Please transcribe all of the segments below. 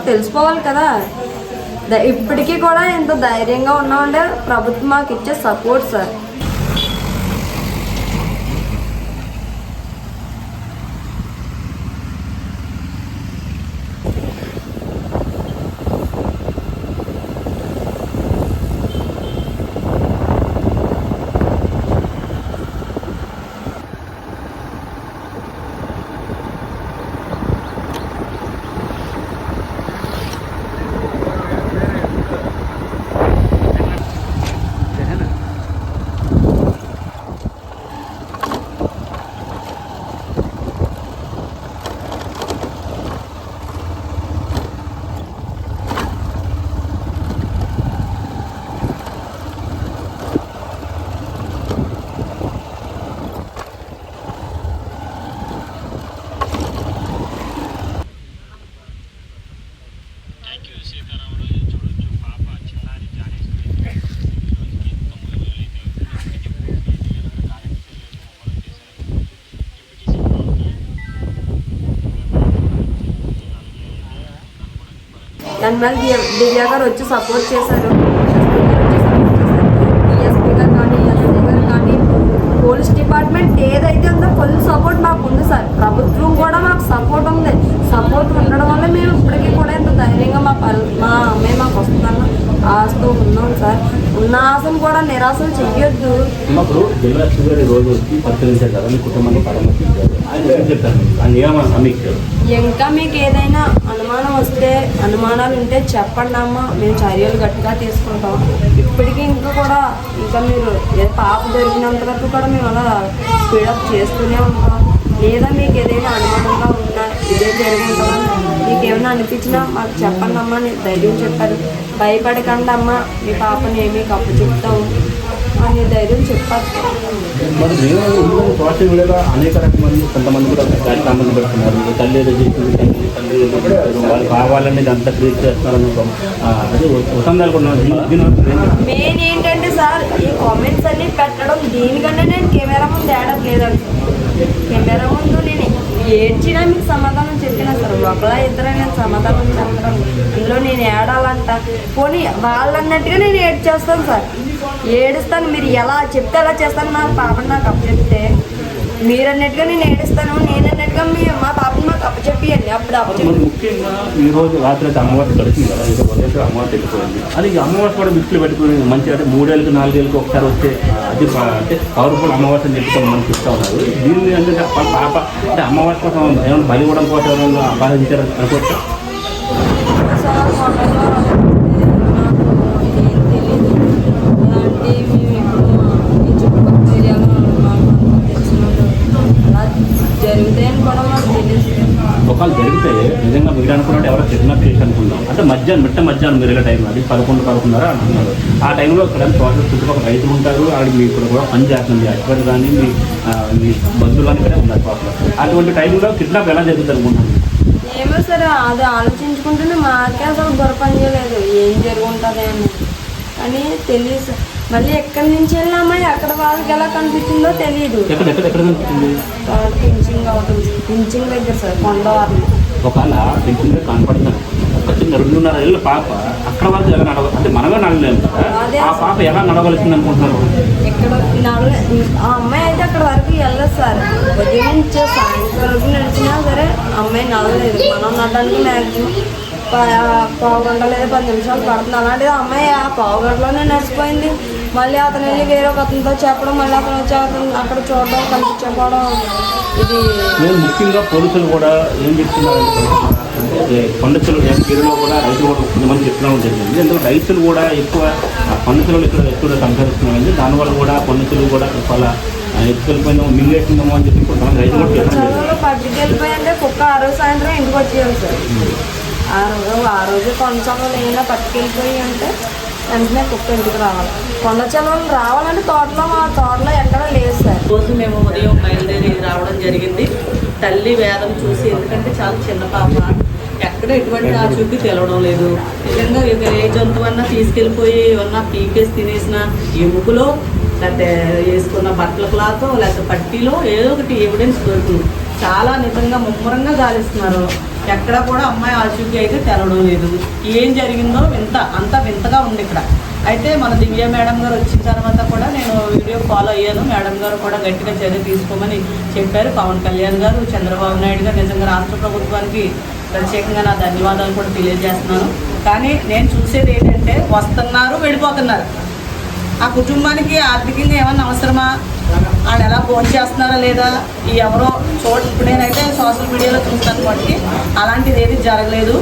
మాకు తెలిసిపోవాలి కదా. ఇప్పటికీ కూడా ఎంత ధైర్యంగా ఉన్నామంటే ప్రభుత్వం మాకు ఇచ్చే సపోర్ట్ సార్. ఎన్ఎల్ దివ్య గారు వచ్చి సపోర్ట్ చేశారు. డిఎస్పీ గారు కానీ ఎస్పీ గారు కానీ పోలీస్ డిపార్ట్మెంట్ ఏదైతే ఉందో ఫుల్ సపోర్ట్ మాకు ఉంది సార్. ప్రభుత్వం కూడా మాకు సపోర్ట్ ఉంది. సపోర్ట్ ఉండడం వల్ల మేము ఇప్పటికీ కూడా ఎంత ధైర్యంగా మా అమ్మాయి మాకు వస్తుందన్న ఆశతో ఉన్నాం సార్. ఉన్న ఆశను కూడా నిరాశలు చెయ్యొద్దు. ఇంకా మీకు ఏదైనా అనుమానం వస్తే అనుమానాలు ఉంటే చెప్పండి అమ్మా, మేము చర్యలు గట్టిగా తీసుకుంటాం. ఇప్పటికీ ఇంకా మీరు పాప జరిగినంత వరకు కూడా మేము అలా స్పీడప్ చేస్తూనే ఉంటాం. లేదా మీకు ఏదైనా అనుమానంగా ఉన్నా ఇదే జరుగుతుందని మీకు ఏమైనా అనిపించినా మాకు చెప్పండి అమ్మా అని ధైర్యం చెప్పారు. భయపడకండి అమ్మ, మీ పాపని ఏమీ కప్పు చెప్తాము అని ధైర్యం చెప్పారు. సోషల్ మీడియాలో అనేక రకమైన కొంతమంది కూడా కామెంట్ పెడుతున్నారు, తల్లి వాళ్ళు కావాలని అంతా క్రియేట్ చేస్తున్నారు. అది ఉసందాలు కూడా మెయిన్ ఏంటంటే సార్, ఈ కామెంట్స్ అన్ని పెట్టడం దీనికంటే నేను కెమెరా ముందు ఏడట్లేదండి. కెమెరా ముందు నేను ఏడ్చినా మీకు సమాధానం చెప్పినా సార్, ఒకలా ఇద్దరే నేను సమాధానం చెప్తాను. అందులో నేను ఏడాలంట పోనీ వాళ్ళన్నట్టుగా నేను ఏడ్చేస్తాను సార్, ఏడుస్తాను. మీరు ఎలా చెప్తే అలా చేస్తాను. నా పాపని నాకు అప్పచెప్తే మీరు అన్నట్టుగా నేను ఏడుస్తాను, నేను అన్నట్టుగా మా పాపని మాకు అప్పచెప్పియండి. అప్పుడు అప్పచెప్పి ముఖ్యంగా ఈ రోజు రాత్రి అయితే అమ్మవారి గడిచింది కదా, ఇక వదిలేసి అమ్మవారి వెళ్ళిపోయింది. అది అమ్మవారి కూడా మిక్స్లు పెట్టుకుని మంచిగా అంటే 3 ఏళ్ళకి 4 ఏళ్ళకి ఒకసారి వచ్చే అది అంటే పవర్ఫుల్ అమ్మవారిని చెప్పుకొని మనకి ఇస్తూ ఉన్నారు. దీన్ని అంటే పాప అంటే అమ్మవారి కోసం ఏమైనా బలి ఇవ్వడం కోసం ఏమైనా బాధించారు అనుకోవచ్చు. ఒకవేళ జరిగితే నిజంగా మీరు అనుకున్నట్టు ఎవరో కిడ్నాప్ చేసి అనుకుందాం అంటే మధ్యాహ్నం మెరుగ టైం అది 11-11:30 అంటున్నారు. ఆ టైంలో ఇక్కడ చుట్టుపక్కల రైతులు ఉంటారు, ఆడికి మీ ఇక్కడ కూడా పని చేస్తుంది హస్బెండ్ కానీ మీ బంధువులు కానీ ఇక్కడ ఉన్నారు పాపలు. అటువంటి టైంలో కిడ్నాప్ ఎలా జరుగుతుంది అనుకుంటున్నాను. ఏమో సార్, అది ఆలోచించుకుంటూనే మాకే అసలు బుర్ర పని చేయలేదు ఏం జరుగుంటుంది అని. కానీ తెలియదు మళ్ళీ ఎక్కడి నుంచి వెళ్ళిన అమ్మాయి అక్కడ వాళ్ళకి ఎలా కనిపించిందో తెలియదు. పించింగ్ దగ్గర సార్, కొండవారిని. ఒకవేళ పించింగ్ కనపడుతుంది ఒక చిన్న 2.5 ఏళ్ళ పాప అక్కడ వాళ్ళకి ఎలా నడవాలి అంటే మనమే నడలేము కదా, ఆ పాప ఎలా నడవలసింది అనుకుంటున్నారు. ఇక్కడ ఆ అమ్మాయి అయితే అక్కడ వరకు వెళ్ళదు సార్. ఉదయం నుంచి సాయంత్రం వరకు నడిచినా సరే అమ్మాయి నడవలేదు. మనం నడడానికి మ్యాక్సిమం 1/4 గంట లేదా 10 నిమిషాలు పడుతుంది. అలాంటిది అమ్మాయి ఆ 1/4 గంటలోనే నడిచిపోయింది. మళ్ళీ అతను వెళ్ళి వేరే ఒక అతనితో చెప్పడం, మళ్ళీ అతను వచ్చి అక్కడ చూడడం, కనిపించకపోవడం. ఇది నేను ముఖ్యంగా పోలీసులు కూడా ఏం చెప్తున్నారంటే కొండచెలు గిరిలో కూడా రైతులు కూడా కొంతమంది చెప్తున్నాం జరిగింది. ఎందుకంటే రైతులు కూడా ఎక్కువ కొండచెలు ఇక్కడ ఎక్కువ సంచరిస్తున్నామండి, దానివల్ల కూడా కొండచెలు కూడా చాలా ఎత్తుకెళ్ళిపోయిందో మింగేసిందేమో అని చెప్పి కొంతమంది రైతులు కూడా చెప్పడం. పట్టుకెళ్ళిపోయింటే కుక్క ఆ రోజు సాయంత్రం ఇంటికి వచ్చేయాలి సార్. ఆ రోజు కొంచెం ఏమైనా పట్టుకెళ్ళిపోయి అంటే వెంటనే కుక్క ఇంటికి రావాలి. కొండ చెలవలు రావాలంటే తోటలో ఎక్కడ లేదు సార్. రోజు మేము ఉదయం బయలుదేరి రావడం జరిగింది. తల్లి వేదం చూసి, ఎందుకంటే చాలా చిన్న పాప, ఎక్కడ ఎటువంటి ఆ చూపి తెలవడం లేదు. నిజంగా ఏ జంతువు అన్నా తీసుకెళ్ళిపోయి ఏమన్నా పీకేసి తినేసిన ఎముకలో లేకపోతే వేసుకున్న బట్టల క్లాతో లేకపోతే పట్టీలో ఏదో ఒకటి ఎవిడెన్స్ దొరుకుతుంది. చాలా నిజంగా ముమ్మరంగా గాలిస్తున్నారు. ఎక్కడ కూడా అమ్మాయి ఆచూకీ అయితే తెలవడం లేదు. ఏం జరిగిందో అంత వింతగా ఉంది ఇక్కడ. అయితే మన దివ్య మేడం గారు వచ్చిన తర్వాత కూడా నేను వీడియో ఫాలో అయ్యాను. మేడం గారు కూడా గట్టిగా చర్య తీసుకోమని చెప్పారు. పవన్ కళ్యాణ్ గారు, చంద్రబాబు నాయుడు గారు, నిజంగా రాష్ట్ర ప్రభుత్వానికి ప్రత్యేకంగా నా ధన్యవాదాలు కూడా తెలియజేస్తున్నాను. కానీ నేను చూసేది ఏంటంటే వస్తున్నారు, వెళ్ళిపోతున్నారు. ఆ కుటుంబానికి ఆర్థికంగా ఏమన్నా అవసరమా? వాళ్ళు ఎలా ఫోన్ చేస్తున్నారా లేదా ఎవరో ఇప్పుడు నేనైతే సోషల్ మీడియాలో చూస్తాను బట్టి అలాంటిది ఏది జరగలేదు.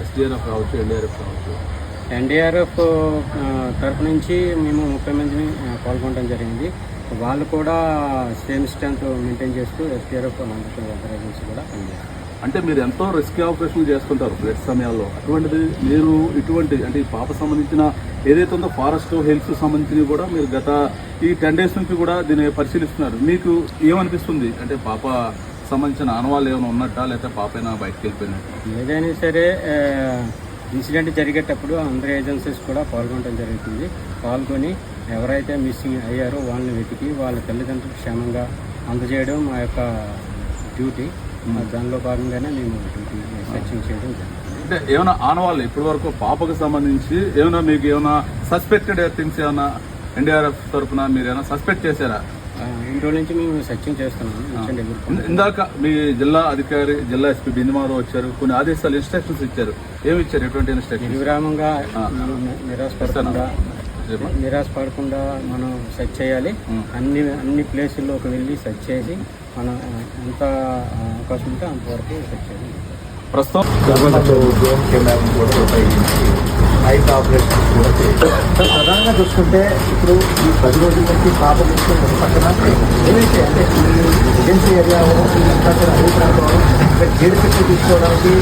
ఎస్డీఆర్ఎఫ్ కావచ్చు, ఎన్డీఆర్ఎఫ్ కావచ్చు. ఎన్డీఆర్ఎఫ్ తరపు నుంచి మేము 30 మందిని పాల్గొనడం జరిగింది. వాళ్ళు కూడా సేమ్ స్ట్రెంత్ మెయింటైన్ చేస్తూ ఎస్డీఆర్ఎఫ్ వెల్ఫేర్ ఏజెన్సీ కూడా పనిచేస్తారు. అంటే మీరు ఎంతో రిస్క్ ఆపరేషన్లు చేసుకుంటారు ఫ్లడ్ సమయాల్లో. అటువంటిది మీరు ఇటువంటి అంటే ఈ పాప సంబంధించిన ఏదైతే ఉందో ఫారెస్ట్ హిల్స్ సంబంధించినవి కూడా మీరు గత ఈ 10 days నుంచి కూడా దీన్ని పరిశీలిస్తున్నారు. మీకు ఏమనిపిస్తుంది? అంటే పాప సంబంధించిన ఆనవాళ్ళు ఏమైనా ఉన్నట్టా, లేకపోతే పాప అయినా బయటకు వెళ్ళిపోయినట్టు? ఏదైనా సరే ఇన్సిడెంట్ జరిగేటప్పుడు అందరి ఏజెన్సీస్ కూడా పాల్గొనడం జరుగుతుంది. పాల్గొని ఎవరైతే మిస్సింగ్ అయ్యారో వాళ్ళని వెతికి వాళ్ళ తల్లిదండ్రులు క్షేమంగా అందజేయడం మా యొక్క డ్యూటీ. దానిలో భాగంగానే మేము డ్యూటీ సెర్చింగ్ చేయడం జరుగుతుంది. అంటే ఏమైనా ఆనవాళ్ళు ఇప్పటి వరకు పాపకు సంబంధించి ఏమైనా మీకు ఏమైనా సస్పెక్టెడ్ థింగ్స్ ఏమైనా ఎన్డీఆర్ఎఫ్ తరఫున మీరు ఏమైనా సస్పెక్ట్ చేశారా? ఈ రోజు నుంచి మేము సెర్చింగ్ చేస్తున్నాము. ఇందాక మీ జిల్లా అధికారి, జిల్లా ఎస్పీ బిందుమాధవ్ వచ్చారు, కొన్ని ఆదేశాలు ఇన్స్ట్రక్షన్స్ ఇచ్చారు. ఏమి ఇచ్చారు? ఎటువంటి ఇన్స్ట్రక్షన్స్? నిర్విరామంగా నిరాశపడకుండా మనం సెర్చ్ చేయాలి. అన్ని ప్లేసుల్లోకి వెళ్ళి సెర్చ్ చేసి మనం ఎంత అవకాశం ఉంటే అంతవరకు సెర్చ్ చేయాలి. ప్రస్తుతం డ్రోన్ కెమెరాను కూడా ఉపయోగించి నైట్ ఆపరేషన్స్ కూడా చేయాలి. ప్రధానంగా చూసుకుంటే ఇప్పుడు ఈ 10 రోజుల నుంచి పాప నుంచి ఒక పక్కన ఏదైతే అంటే ఈ ఏజెన్సీ ఏరియా అన్ని ప్రాంతంలో గేడు చెట్లు తీసుకోవడానికి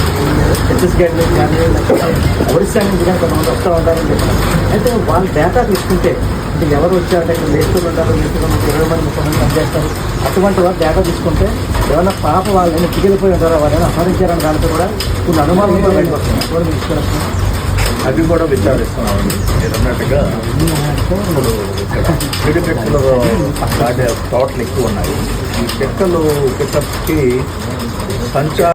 ఛత్తీస్గఢ్ కానీ లేకపోతే ఒరిస్సా నుంచి కానీ కొంతమంది వస్తూ ఉంటారని చెప్పారు. అయితే వాళ్ళు డేటా తీసుకుంటే అంటే ఎవరు వచ్చారంటే ఇక్కడ లేస్తులు ఉంటారు, లేస్తులు 20 మంది 30 మంది పనిచేస్తారు. అటువంటి వారు డేటా తీసుకుంటే ఏమైనా పాప వాళ్ళని తిరిగిపోయి ఉంటారో వాళ్ళని అపహరించారని దాంతో కూడా కొన్ని అనుమానాలు కూడా బయటకు వస్తున్నాయి. అవి కూడా విచారిస్తున్నామండి. మీరు అన్నట్టుగా ఇప్పుడు ఇక్కడ చెట్లు తోటలు ఎక్కువ ఉన్నాయి. ఈ చెక్కలు పికప్కి సంచార